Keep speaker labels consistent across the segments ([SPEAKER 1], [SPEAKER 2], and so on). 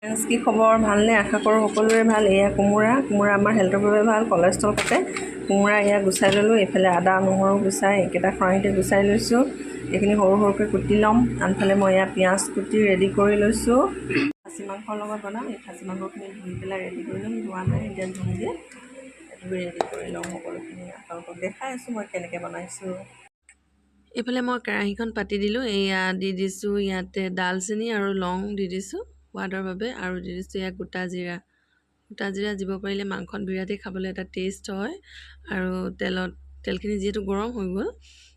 [SPEAKER 1] কি খবৰ ভালনে আশা কৰোঁ সকলোৰে ভাল এয়া কোমোৰা আমাৰ হেল্থৰ বাবে ভাল কলেষ্ট্ৰল কাটে কোমোৰা এয়া গুচাই ল'লোঁ এইফালে আদা নহৰু গুচাই একেটা খৰাহিতে গুচাই লৈছোঁ এইখিনি সৰু সৰুকৈ কুটি ল'ম আনফালে মই এয়া পিঁয়াজ কুটি ৰেডি কৰি লৈছোঁ খাচী মাংসৰ লগত বনাম এই খাচী মাংসখিনি ধুই পেলাই ৰেডি কৰি ল'ম ধোৱা নাই এতিয়া ধুম দিয়ে এইটো ৰেডি কৰি ল'ম সকলোখিনি আপোনালোকক দেখাই আছোঁ মই কেনেকৈ বনাইছোঁ এইফালে মই কেৰাহীখন পাতি দিলোঁ এয়া দি দিছোঁ ইয়াতে ডালচেনি আৰু লং দি দিছোঁ সোৱাদৰ বাবে আৰু দি দিছোঁ ইয়াত গোটা জিৰা দিব পাৰিলে মাংসত বিৰাটেই খাবলৈ এটা টেষ্ট হয় আৰু তেলখিনি যিহেতু গৰম হৈ গ'ল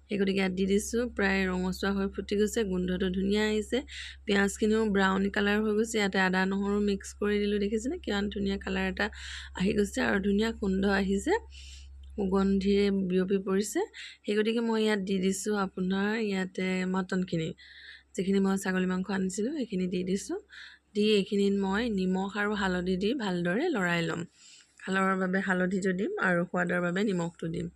[SPEAKER 1] সেই গতিকে ইয়াত দি দিছোঁ প্ৰায় ৰঙচুৱা হৈ ফুটি গৈছে গোন্ধটো ধুনীয়া আহিছে পিঁয়াজখিনিও ব্ৰাউনি কালাৰ হৈ গৈছে ইয়াতে আদা নহৰু মিক্স কৰি দিলোঁ দেখিছেনে কিমান ধুনীয়া কালাৰ এটা আহি গৈছে আৰু ধুনীয়া গোন্ধ আহিছে সুগন্ধিৰে বিয়পি পৰিছে সেই গতিকে মই ইয়াত দি দিছোঁ আপোনাৰ ইয়াতে মটনখিনি যিখিনি মই ছাগলী মাংস আনিছিলোঁ সেইখিনি দি দিছোঁ দি এইখিনিত মই নিমখ আৰু হালধি দি ভালদৰে লৰাই ল'ম কালাৰৰ বাবে হালধিটো দিম আৰু সোৱাদৰ বাবে নিমখটো দিম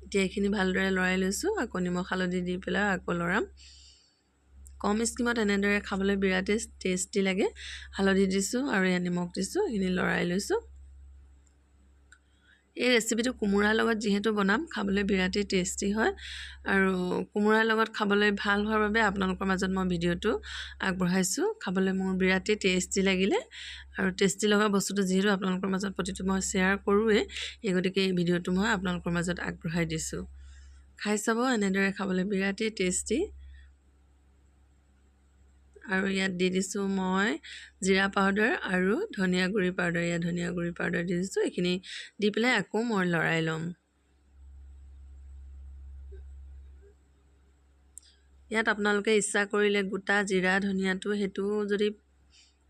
[SPEAKER 1] এতিয়া এইখিনি ভালদৰে লৰাই লৈছোঁ আকৌ নিমখ হালধি দি পেলাই আকৌ লৰাম কম স্কিমত এনেদৰে খাবলৈ বিৰাটেই টেষ্টি লাগে হালধি দিছোঁ আৰু ইয়াত নিমখ দিছোঁ এইখিনি লৰাই লৈছোঁ এই ৰেচিপিটো কোমোৰাৰ লগত যিহেতু বনাম খাবলৈ বিৰাটেই টেষ্টি হয় আৰু কোমোৰাৰ লগত খাবলৈ ভাল হোৱাৰ বাবে আপোনালোকৰ মাজত মই ভিডিঅ'টো আগবঢ়াইছোঁ খাবলৈ মোৰ বিৰাটেই টেষ্টি লাগিলে আৰু টেষ্টি লগা বস্তুটো যিহেতু আপোনালোকৰ মাজত প্ৰতিটো মই শ্বেয়াৰ কৰোঁৱেই এই গতিকে এই ভিডিঅ'টো মই আপোনালোকৰ মাজত আগবঢ়াই দিছোঁ খাই চাব এনেদৰে খাবলৈ বিৰাটেই টেষ্টি আৰু ইয়াত দি দিছোঁ মই জিৰা পাউডাৰ আৰু ধনিয়া গুড়ি পাউডাৰ ইয়াত ধনিয়া গুড়ি পাউডাৰ দি দিছোঁ এইখিনি দি পেলাই আকৌ মই লৰাই ল'ম ইয়াত আপোনালোকে ইচ্ছা কৰিলে গোটা জিৰা ধনিয়াটো সেইটো যদি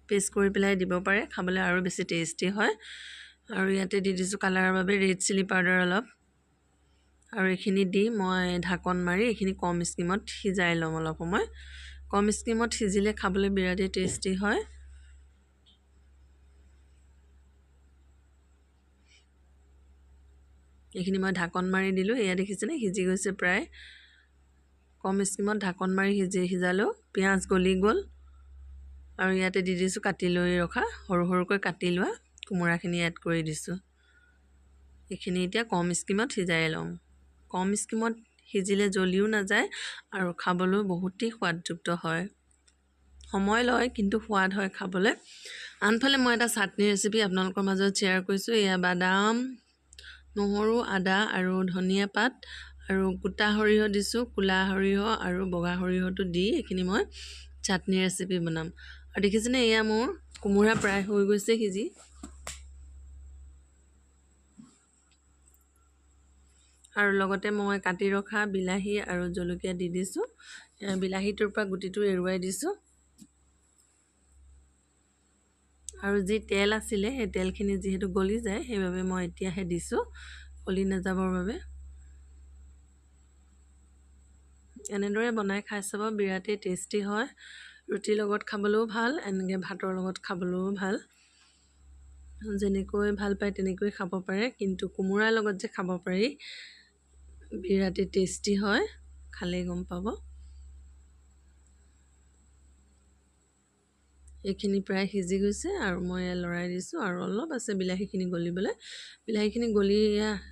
[SPEAKER 1] পেষ্ট কৰি পেলাই দিব পাৰে খাবলৈ আৰু বেছি টেষ্টি হয় আৰু ইয়াতে দি দিছোঁ কালাৰৰ বাবে ৰেড চিলি পাউডাৰ অলপ আৰু এইখিনি দি মই ঢাকন মাৰি এইখিনি কম স্কিমত সিজাই ল'ম অলপ সময় কম স্কিমত সিজিলে খাবলৈ বিৰাটেই টেষ্টি হয় এইখিনি মই ঢাকন মাৰি দিলোঁ এয়া দেখিছেনে সিজি গৈছে প্ৰায় কম স্কিমত ঢাকন মাৰি সিজালোঁ পিঁয়াজ গলি গ'ল আৰু ইয়াতে দি দিছোঁ কাটি লৈ ৰখা সৰু সৰুকৈ কাটি লোৱা কোমোৰাখিনি এড কৰি দিছোঁ এইখিনি এতিয়া কম স্কিমত সিজাই ল'ম কম স্কিমত সিজিলে জ্বলিও নাযায় আৰু খাবলৈও বহুতেই সোৱাদযুক্ত হয় সময় লয় কিন্তু সোৱাদ হয় খাবলৈ আনফালে মই এটা চাটনি ৰেচিপি আপোনালোকৰ মাজত শ্বেয়াৰ কৰিছোঁ এয়া বাদাম নহৰু আদা আৰু ধনিয়া পাত আৰু গোটা সৰিয়হ দিছোঁ ক'লা সৰিয়হ আৰু বগা সৰিয়হটো দি এইখিনি মই চাটনি ৰেচিপি বনাম আৰু দেখিছেনে এয়া মোৰ কোমোৰা প্ৰায় হৈ গৈছে সিজি আৰু লগতে মই কাটি ৰখা বিলাহী আৰু জলকীয়া দি দিছোঁ বিলাহীটোৰ পৰা গুটিটো এৰুৱাই দিছোঁ আৰু যি তেল আছিলে সেই তেলখিনি যিহেতু গলি যায় সেইবাবে মই এতিয়াহে দিছোঁ গলি নাযাবৰ বাবে এনেদৰে বনাই খাই চাব বিৰাটেই টেষ্টি হয় ৰুটিৰ লগত খাবলৈও ভাল এনেকৈ ভাতৰ লগত খাবলৈও ভাল যেনেকৈ ভাল পায় তেনেকৈ খাব পাৰে কিন্তু কোমোৰাৰ লগত যে খাব পাৰি বিৰাটেই টেষ্টি হয় খালেই গম পাব এইখিনি প্ৰায় সিজি গৈছে আৰু মই লৰাই দিছোঁ আৰু অলপ আছে বিলাহীখিনি গলিবলৈ বিলাহীখিনি গলি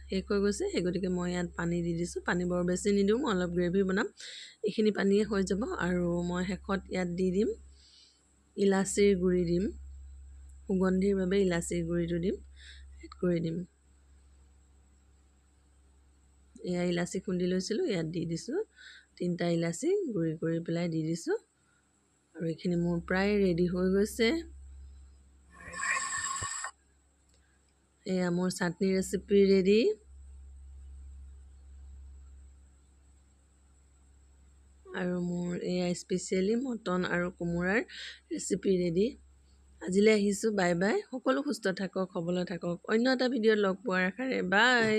[SPEAKER 1] শেষ হৈ গৈছে সেই গতিকে মই ইয়াত পানী দি দিছোঁ পানী বৰ বেছি নিদিওঁ মই অলপ গ্ৰেভি বনাম এইখিনি পানীয়ে হৈ যাব আৰু মই শেষত ইয়াত দি দিম ইলাচিৰ গুড়ি দিম সুগন্ধিৰ বাবে ইলাচিৰ গুড়িটো দিম এড কৰি দিম এয়া ইলাচি খুন্দি লৈছিলোঁ ইয়াত দি দিছোঁ 3টা ইলাচি গুড়ি কৰি পেলাই দি দিছোঁ আৰু এইখিনি মোৰ প্ৰায় ৰেডি হৈ গৈছে এয়া মোৰ চাটনি ৰেচিপি ৰেডি আৰু মোৰ এয়া স্পেচিয়েলি মটন আৰু কোমোৰাৰ ৰেচিপি ৰেডি আজিলৈ আহিছোঁ বাই বাই সকলো সুস্থ থাকক সবল থাকক অন্য এটা ভিডিঅ'ত লগ পোৱাৰ আশাৰে বাই